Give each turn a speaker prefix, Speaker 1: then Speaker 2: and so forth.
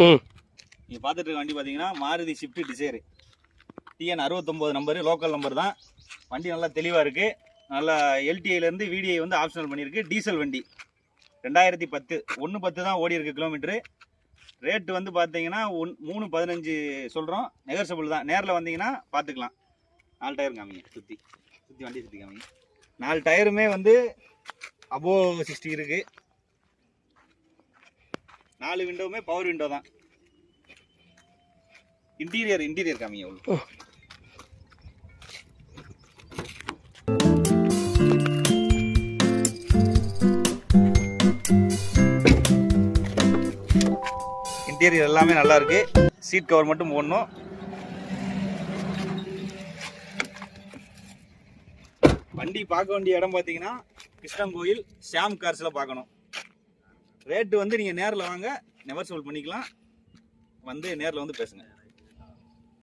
Speaker 1: நீங்கள் பார்த்துட்டு இருக்க வண்டி பார்த்தீங்கன்னா Maruti shift desire TN 69 number, local number தான். வண்டி நல்லா தெளிவாக இருக்குது. நல்லா LTIலேருந்து VDI வந்து ஆப்ஷனல் பண்ணியிருக்கு. டீசல் வண்டி 2010 110 தான் ஓடி இருக்கு கிலோமீட்டரு. ரேட்டு வந்து பார்த்தீங்கன்னா 315 சொல்கிறோம். நெகர்சபிள் தான். நேரில் வந்தீங்கன்னா பார்த்துக்கலாம். 4 டயர் காமிங்க, சுற்றி வண்டி சுற்றி காமிங்க. 4 டயருமே வந்து அபோவ் 60 இருக்குது. 4 விண்டோவுமே பவர் விண்டோ தான். இன்டீரியர் காமிங்க எவ்வளோ. இன்டீரியர் எல்லாமே நல்லா இருக்கு. சீட் கவர் மட்டும் போடணும். வண்டி பார்க்க வேண்டிய இடம் பார்த்தீங்கன்னா கிருஷ்ணங்கோயில் ஷாம் கார்ஸில் பார்க்கணும். ரேட்டு வந்து நீங்கள் நேரில் வாங்க, நெகோஷியபிள் பண்ணிக்கலாம். வந்து நேரில் வந்து பேசுங்க.